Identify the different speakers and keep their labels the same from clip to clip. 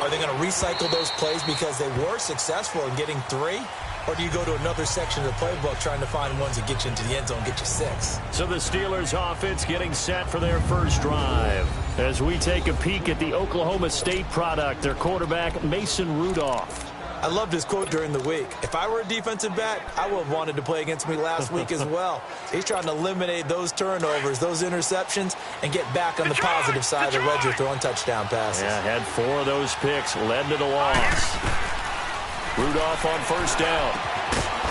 Speaker 1: Are they going to recycle those plays because they were successful in getting 3? Or do you go to another section of the playbook trying to find ones that get you into the end zone, get you 6?
Speaker 2: So the Steelers offense getting set for their first drive. As we take a peek at the Oklahoma State product, their quarterback, Mason Rudolph.
Speaker 1: I loved his quote during the week. If I were a defensive back, I would have wanted to play against me last week as well. He's trying to eliminate those turnovers, those interceptions, and get back on the positive side of the ledger throwing touchdown passes.
Speaker 2: Yeah, had 4 of those picks, led to the loss. Rudolph on first down.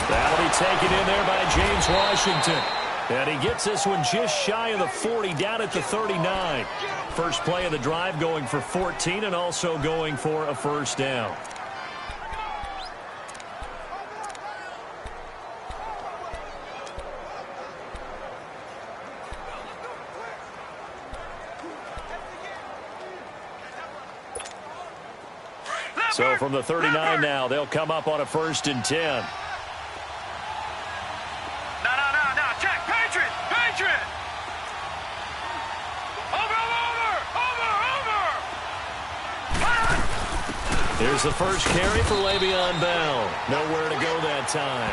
Speaker 2: That'll be taken in there by James Washington. And he gets this one just shy of the 40, down at the 39. First play of the drive going for 14 and also going for a first down. So from the 39 now, they'll come up on a 1st and 10.
Speaker 3: No. Check. Patriot. Over.
Speaker 2: Here's the first carry for Le'Veon Bell. Nowhere to go that time.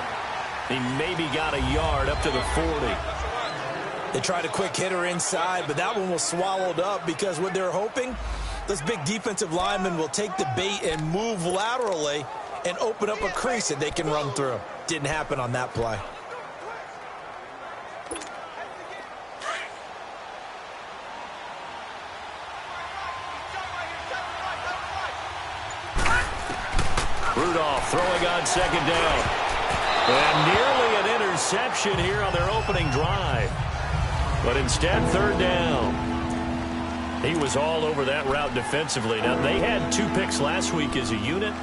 Speaker 2: He maybe got a yard up to the 40.
Speaker 1: They tried a quick hitter inside, but that one was swallowed up because what they're hoping, this big defensive lineman will take the bait and move laterally and open up a crease that they can run through. Didn't happen on that play.
Speaker 2: Rudolph throwing on 2nd down. And nearly an interception here on their opening drive. But instead, 3rd down. He was all over that route defensively. Now, they had 2 picks last week as a unit.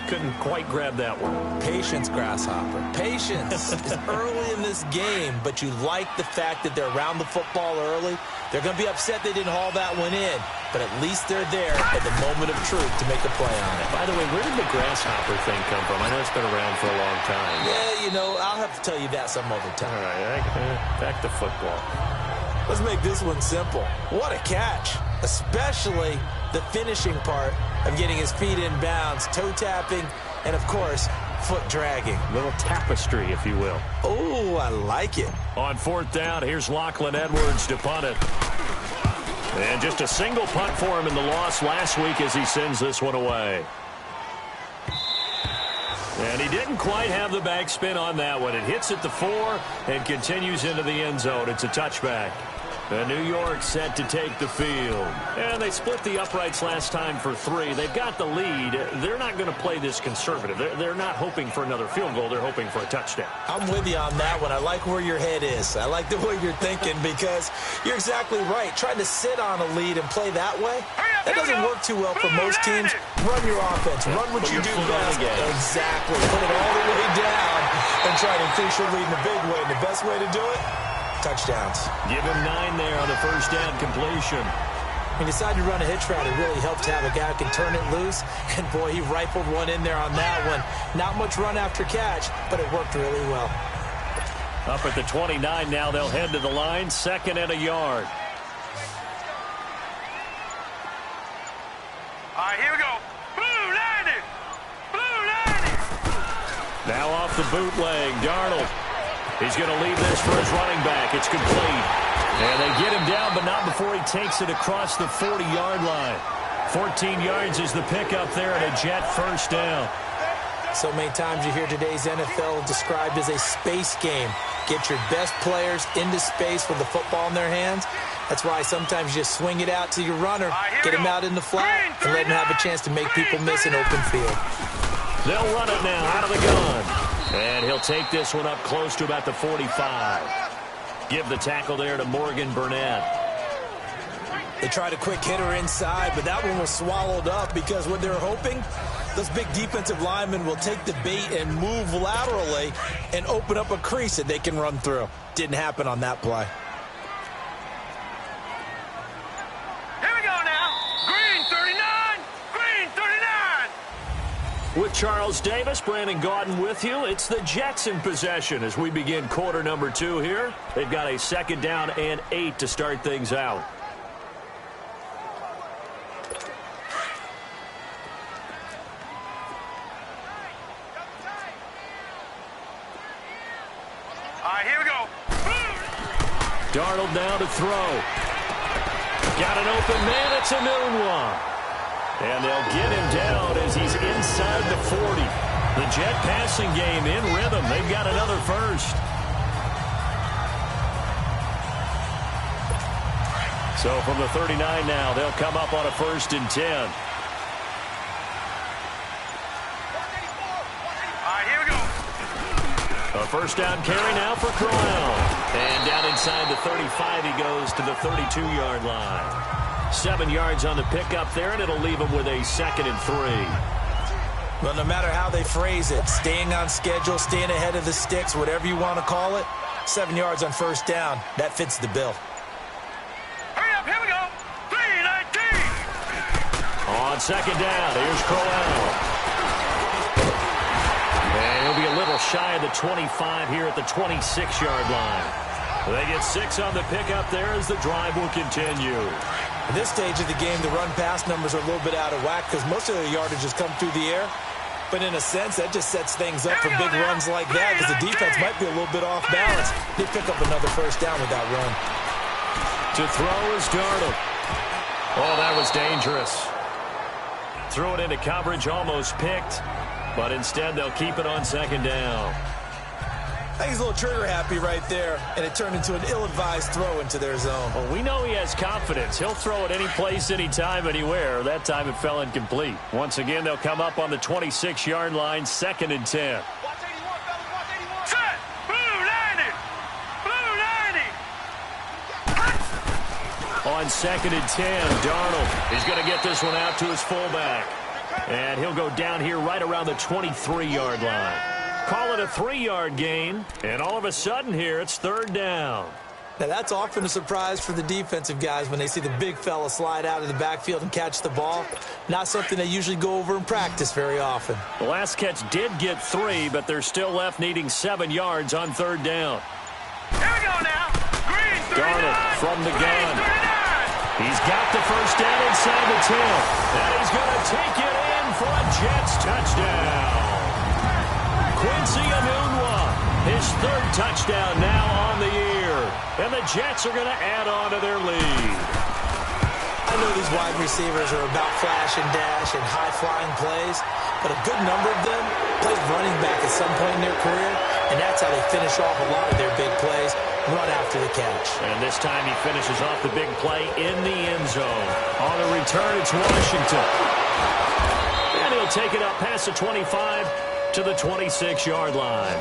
Speaker 2: Couldn't quite grab that one.
Speaker 1: Patience, Grasshopper. Patience is early in this game, but you like the fact that they're around the football early. They're going to be upset they didn't haul that one in, but at least they're there at the moment of truth to make a play on it.
Speaker 2: By the way, where did the Grasshopper thing come from? I know it's been around for a long time.
Speaker 1: Yeah, I'll have to tell you that some other time.
Speaker 2: All right, back to football.
Speaker 1: Let's make this one simple. What a catch, especially the finishing part of getting his feet in bounds, toe tapping, and, of course, foot dragging.
Speaker 2: Little tapestry, if you will.
Speaker 1: Oh, I like it.
Speaker 2: On 4th down, here's Lachlan Edwards to punt it. And just a single punt for him in the loss last week as he sends this one away. And he didn't quite have the backspin on that one. It hits at the 4 and continues into the end zone. It's a touchback. And New York set to take the field. And they split the uprights last time for 3. They've got the lead. They're not going to play this conservative. They're not hoping for another field goal. They're hoping for a touchdown.
Speaker 1: I'm with you on that one. I like where your head is. I like the way you're thinking because you're exactly right. Trying to sit on a lead and play that way, that doesn't work too well for most teams. Run your offense. Run what you do best. Exactly. Put it all the way down and try to increase your lead in a big way. And the best way to do it, touchdowns.
Speaker 2: Give him 9 there on the first down completion.
Speaker 1: He decided to run a hitch route. It really helped to have a guy who can turn it loose. And, boy, he rifled one in there on that one. Not much run after catch, but it worked really well.
Speaker 2: Up at the 29 now, they'll head to the line. 2nd and a yard.
Speaker 3: All right, here we go. Blue 90.
Speaker 2: Now off the bootleg, Darnold. He's going to leave this for his running back. It's complete. And they get him down, but not before he takes it across the 40-yard line. 14 yards is the pickup there and a Jet first down.
Speaker 1: So many times you hear today's NFL described as a space game. Get your best players into space with the football in their hands. That's why sometimes you just swing it out to your runner, get him out in the flat, and let him have a chance to make people miss an open field.
Speaker 2: They'll run it now out of the gun. And he'll take this one up close to about the 45. Give the tackle there to Morgan Burnett.
Speaker 1: They tried a quick hitter inside, but that one was swallowed up because what they're hoping, those big defensive linemen will take the bait and move laterally and open up a crease that they can run through. Didn't happen on that play.
Speaker 2: With Charles Davis, Brandon Gaudin with you. It's the Jets in possession as we begin quarter number 2 here. They've got a 2nd down and 8 to start things out.
Speaker 3: right, here we go.
Speaker 2: Darnold now to throw. Got an open man. It's a noon one. And they'll get him down as he's inside the 40. The Jet passing game in rhythm. They've got another first. So from the 39 now, they'll come up on a 1st and 10.
Speaker 3: All right, here we go.
Speaker 2: A 1st down carry now for Corral. And down inside the 35, he goes to the 32-yard line. 7 yards on the pickup there, and it'll leave him with a 2nd and 3.
Speaker 1: Well, no matter how they phrase it, staying on schedule, staying ahead of the sticks, whatever you want to call it, 7 yards on 1st down, that fits the bill.
Speaker 3: Hurry up, here we go. 3:19.
Speaker 2: On 2nd down, here's Corral. And he'll be a little shy of the 25 here at the 26-yard line. They get 6 on the pickup there as the drive will continue.
Speaker 1: At this stage of the game, the run-pass numbers are a little bit out of whack because most of the yardage has come through the air. But in a sense, that just sets things up for big runs like that because the defense might be a little bit off balance. They pick up another 1st down with that run.
Speaker 2: To throw is Darnold. Oh, that was dangerous. Threw it into coverage, almost picked. But instead, they'll keep it on 2nd down.
Speaker 1: I think he's a little trigger-happy right there, and it turned into an ill-advised throw into their zone.
Speaker 2: Well, we know he has confidence. He'll throw it any place, anytime, anywhere. That time it fell incomplete. Once again, they'll come up on the 26-yard line, 2nd and 10.
Speaker 3: Watch 81, fellas, watch 81. Set. Blue 90. Blue 90.
Speaker 2: On 2nd and 10, Darnold is going to get this one out to his fullback. And he'll go down here right around the 23-yard line. Call it a 3-yard gain, and all of a sudden here it's 3rd down.
Speaker 1: Now, that's often a surprise for the defensive guys when they see the big fella slide out of the backfield and catch the ball. Not something they usually go over in practice very often.
Speaker 2: The last catch did get 3, but they're still left needing 7 yards on 3rd down.
Speaker 3: Here we go now. Green 39.
Speaker 2: Darnold from the gun.
Speaker 3: 39.
Speaker 2: He's got the 1st down inside the 10. And he's going to take it in for a Jets touchdown. Quincy Enunwa, his 3rd touchdown now on the year. And the Jets are going to add on to their lead.
Speaker 1: I know these wide receivers are about flash and dash and high-flying plays, but a good number of them played running back at some point in their career, and that's how they finish off a lot of their big plays, run after the catch.
Speaker 2: And this time he finishes off the big play in the end zone. On the return, it's Washington. And he'll take it up past the 25 to the 26-yard line.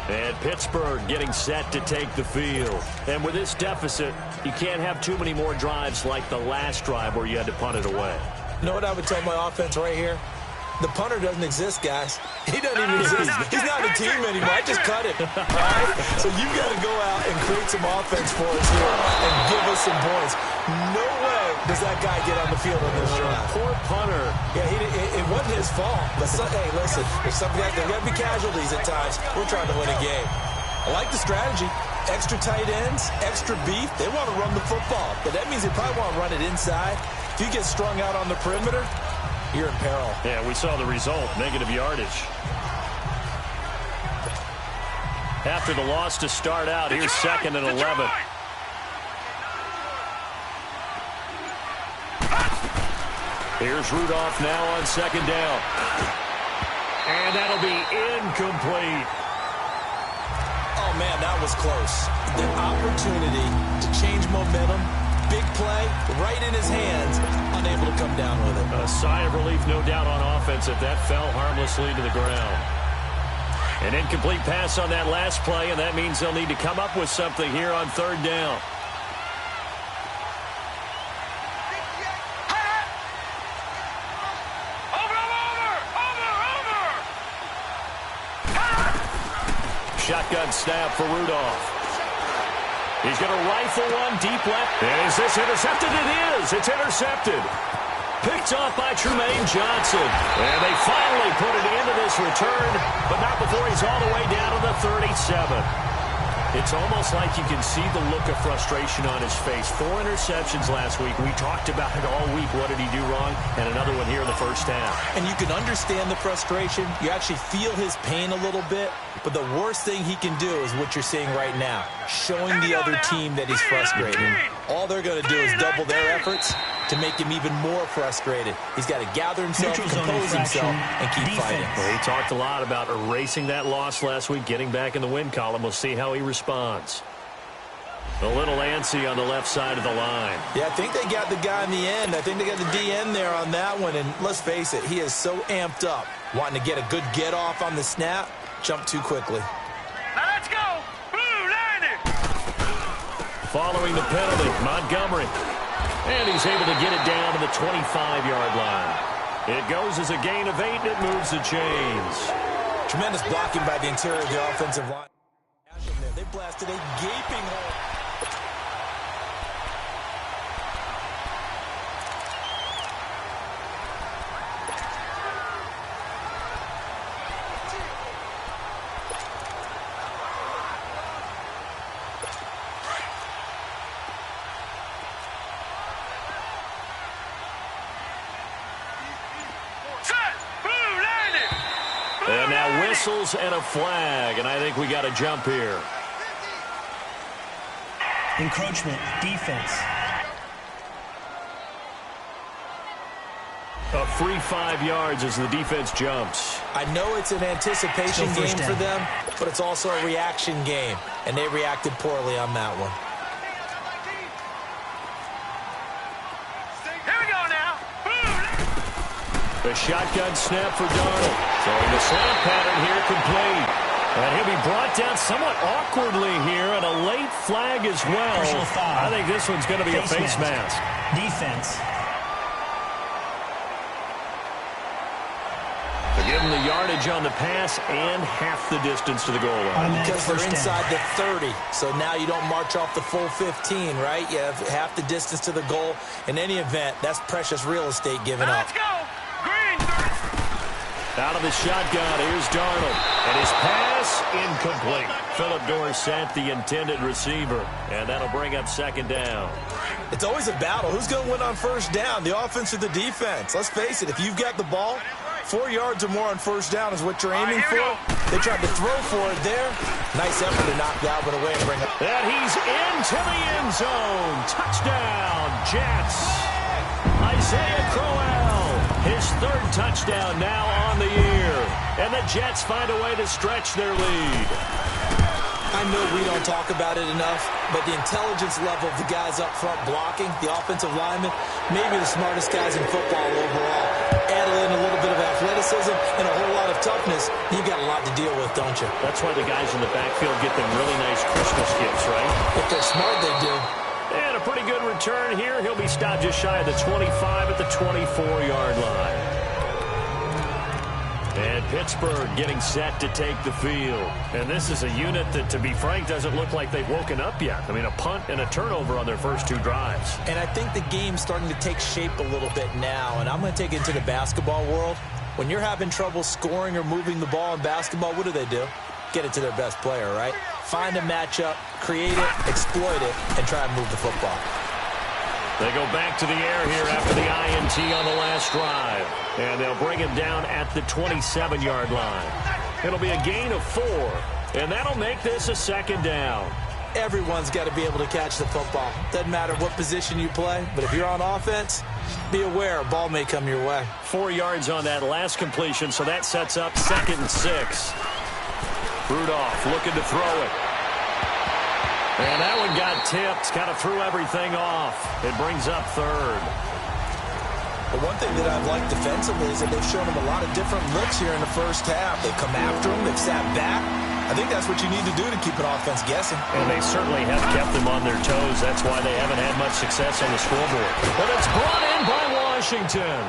Speaker 2: And Pittsburgh getting set to take the field. And with this deficit, you can't have too many more drives like the last drive where you had to punt it away.
Speaker 1: You know what I would tell my offense right here? The punter doesn't exist, guys. He doesn't even exist. He's not a team anymore. I just cut it. All right? So you've got to go out and create some offense for us here and give us some points. No way does that guy get on the field on this drive.
Speaker 2: Poor punter.
Speaker 1: Yeah, it wasn't his fault. But hey, listen, there's got to be casualties at times. We're trying to win a game. I like the strategy. Extra tight ends, extra beef. They want to run the football. But that means they probably want to run it inside. If you get strung out on the perimeter, you're in peril.
Speaker 2: Yeah, we saw the result, negative yardage. After the loss to start out, here's 2nd and 11. Here's Rudolph now on 2nd down. And that'll be incomplete.
Speaker 1: Oh, man, that was close. The opportunity to change momentum, big play, right in his hands, unable to come down with it.
Speaker 2: A sigh of relief, no doubt, on offense if that fell harmlessly to the ground. An incomplete pass on that last play, and that means they'll need to come up with something here on 3rd down. Shotgun snap for Rudolph. He's going to rifle one deep left. And is this intercepted? It is. It's intercepted. Picked off by Tremaine Johnson. And they finally put it into this return, but not before he's all the way down to the 37. It's almost like you can see the look of frustration on his face. 4 interceptions last week. We talked about it all week. What did he do wrong? And another one here in the first half.
Speaker 1: And you can understand the frustration. You actually feel his pain a little bit. But the worst thing he can do is what you're seeing right now, showing the other team that he's frustrated. All they're going to do is double their efforts to make him even more frustrated. He's got to gather himself, compose himself, and keep fighting.
Speaker 2: Well, he talked a lot about erasing that loss last week, getting back in the win column. We'll see how he responds. A little antsy on the left side of the line.
Speaker 1: Yeah, I think they got the guy in the end. I think they got the DN there on that one. And let's face it, he is so amped up, wanting to get a good get-off on the snap, jump too quickly.
Speaker 3: Now let's go. Blue line it.
Speaker 2: Following the penalty, Montgomery. And he's able to get it down to the 25-yard line. It goes as a gain of 8, and it moves the chains.
Speaker 1: Tremendous blocking by the interior of the offensive line. They blasted a gaping hole.
Speaker 2: And now whistles and a flag, and I think we got a jump here.
Speaker 4: Encroachment, defense.
Speaker 2: A free 5 yards as the defense jumps.
Speaker 1: I know it's an anticipation game for them, but it's also a reaction game, and they reacted poorly on that one.
Speaker 3: Here we go now.
Speaker 2: The shotgun snap for Darnold. Throwing the slant pattern here complete. And he'll be brought down somewhat awkwardly here, and a late flag as well. I think this one's going to be a face mask.
Speaker 4: Defense.
Speaker 2: They give him the yardage on the pass and half the distance to the goal line.
Speaker 1: Because they're inside the 30, so now you don't march off the full 15, right? You have half the distance to the goal. In any event, that's precious real estate given up.
Speaker 3: Let's go. Green.
Speaker 2: Out of the shotgun, here's Darnold. And his pass incomplete. Philip Dorsett, the intended receiver. And that'll bring up second down.
Speaker 1: It's always a battle. Who's going to win on first down, the offense or the defense? Let's face it, if you've got the ball, 4 yards or more on first down is what you're aiming for. They tried to throw for it there. Nice effort to knock that one away and bring up.
Speaker 2: And he's into the end zone. Touchdown, Jets. Isaiah Crowell, his 3rd touchdown now on the year. And the Jets find a way to stretch their lead.
Speaker 1: I know we don't talk about it enough, but the intelligence level of the guys up front blocking, the offensive linemen, maybe the smartest guys in football overall. Add in a little bit of athleticism and a whole lot of toughness, you've got a lot to deal with, don't you?
Speaker 2: That's why the guys in the backfield get them really nice Christmas gifts, right?
Speaker 1: If they're smart, they do.
Speaker 2: And a pretty good return here. He'll be stopped just shy of the 25 at the 24-yard line. And Pittsburgh getting set to take the field. And this is a unit that, to be frank, doesn't look like they've woken up yet. I mean, a punt and a turnover on their first 2 drives.
Speaker 1: And I think the game's starting to take shape a little bit now. And I'm going to take it into the basketball world. When you're having trouble scoring or moving the ball in basketball, what do? Get it to their best player, right? Find a matchup, create it, exploit it, and try and move the football.
Speaker 2: They go back to the air here after the INT on the last drive. And they'll bring him down at the 27-yard line. It'll be a gain of 4. And that'll make this a second down.
Speaker 1: Everyone's got to be able to catch the football. Doesn't matter what position you play, but if you're on offense, be aware a ball may come your way.
Speaker 2: 4 yards on that last completion, so that sets up 2nd and 6. Rudolph looking to throw it. And that one got tipped, kind of threw everything off. It brings up 3rd.
Speaker 1: But one thing that I've liked defensively is that they've shown him a lot of different looks here in the first half. They've come after him. They've sat back. I think that's what you need to do to keep an offense guessing.
Speaker 2: And they certainly have kept them on their toes. That's why they haven't had much success on the scoreboard. But it's brought in by Washington.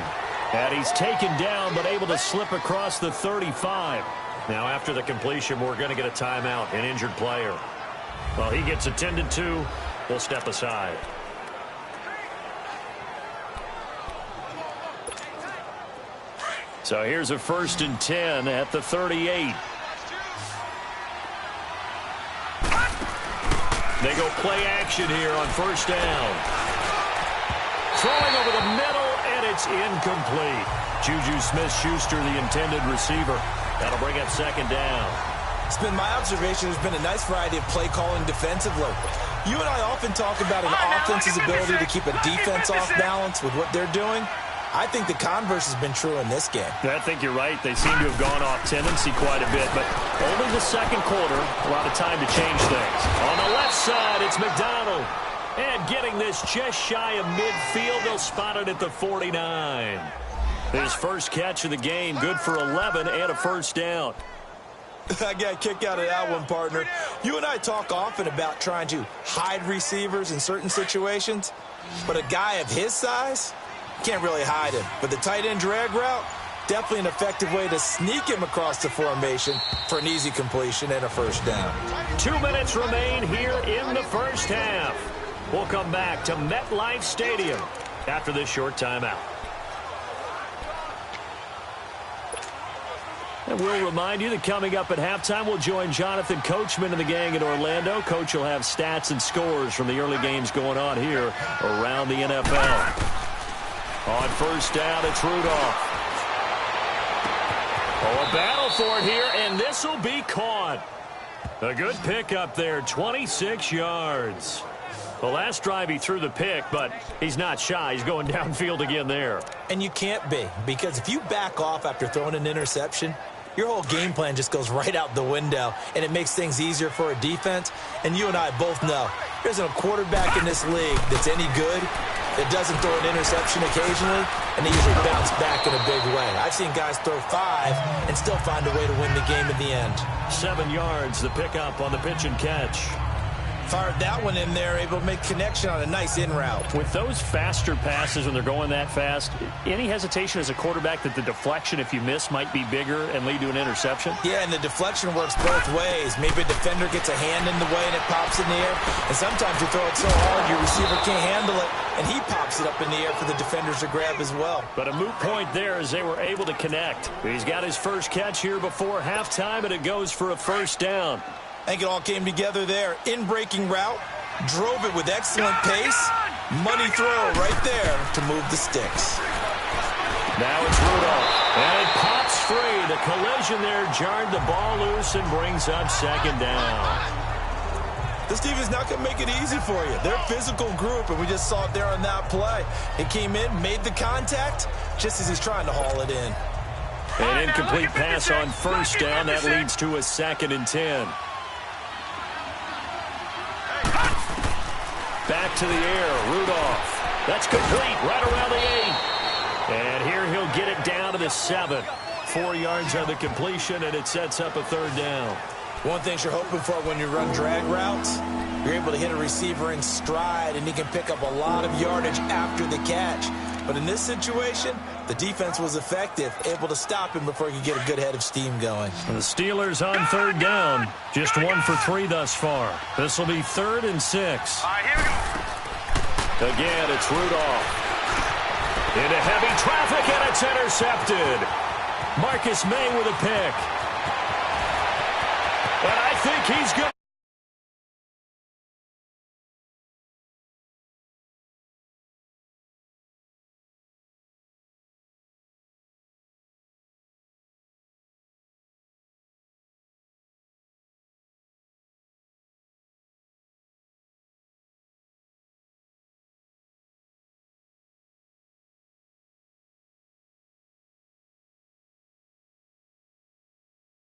Speaker 2: And he's taken down but able to slip across the 35. Now after the completion, we're going to get a timeout, an injured player. Well, he gets attended to. We'll step aside. So here's a 1st and 10 at the 38. go play action here on first down. Throwing over the middle, and it's incomplete. Juju Smith-Schuster, the intended receiver. That'll bring up second down.
Speaker 1: It's been my observation there's been a nice variety of play calling defensively. You and I often talk about an offense's ability to keep a defense off balance with what they're doing. I think the converse has been true in this game.
Speaker 2: I think you're right. They seem to have gone off tendency quite a bit, but only the second quarter, a lot of time to change things. On the left side, it's McDonald. And getting this just shy of midfield, they'll spot it at the 49. His first catch of the game, good for 11 and a first down.
Speaker 1: I got a kick out of that one, partner. You and I talk often about trying to hide receivers in certain situations, but a guy of his size, can't really hide him. But the tight end drag route, definitely an effective way to sneak him across the formation for an easy completion and a first down.
Speaker 2: 2 minutes remain here in the first half. We'll come back to MetLife Stadium after this short timeout. And we'll remind you that coming up at halftime, we'll join Jonathan Coachman and the gang in Orlando. Coach will have stats and scores from the early games going on here around the NFL. On first down, it's Rudolph. Oh, a battle for it here, and this will be caught. A good pickup there, 26 yards. The last drive he threw the pick, but he's not shy. He's going downfield again there.
Speaker 1: And you can't be, because if you back off after throwing an interception, your whole game plan just goes right out the window, and it makes things easier for a defense. And you and I both know there isn't a quarterback in this league that's any good that doesn't throw an interception occasionally, and they usually bounce back in a big way. I've seen guys throw 5 and still find a way to win the game in the end.
Speaker 2: 7 yards, the pickup on the pitch and catch.
Speaker 1: Fired that one in there, able to make connection on a nice in route.
Speaker 2: With those faster passes when they're going that fast, any hesitation as a quarterback that the deflection, if you miss, might be bigger and lead to an interception?
Speaker 1: Yeah, and the deflection works both ways. Maybe a defender gets a hand in the way and it pops in the air. And sometimes you throw it so hard your receiver can't handle it, and he pops it up in the air for the defenders to grab as well.
Speaker 2: But a moot point there as they were able to connect. He's got his first catch here before halftime, and it goes for a first down.
Speaker 1: I think it all came together there. In-breaking route, drove it with excellent pace. Money throw right there to move the sticks.
Speaker 2: Now it's Rudolph, and it pops free. The collision there jarred the ball loose and brings up second down.
Speaker 1: This team is not going to make it easy for you. They're a physical group, and we just saw it there on that play. It came in, made the contact, just as he's trying to haul it in.
Speaker 2: An incomplete pass on first down. That leads to a 2nd and 10. Back to the air, Rudolph. That's complete, right around the 8. And here he'll get it down to the 7. 4 yards on the completion, and it sets up a 3rd down.
Speaker 1: One thing you're hoping for when you run drag routes, you're able to hit a receiver in stride, and he can pick up a lot of yardage after the catch. But in this situation, the defense was effective, able to stop him before he could get a good head of steam going.
Speaker 2: The Steelers on 3rd down, just 1 for 3 thus far. This will be 3rd and 6.
Speaker 3: All right, here we go.
Speaker 2: Again, it's Rudolph. Into heavy traffic, and it's intercepted. Marcus May with a pick. And I think he's good.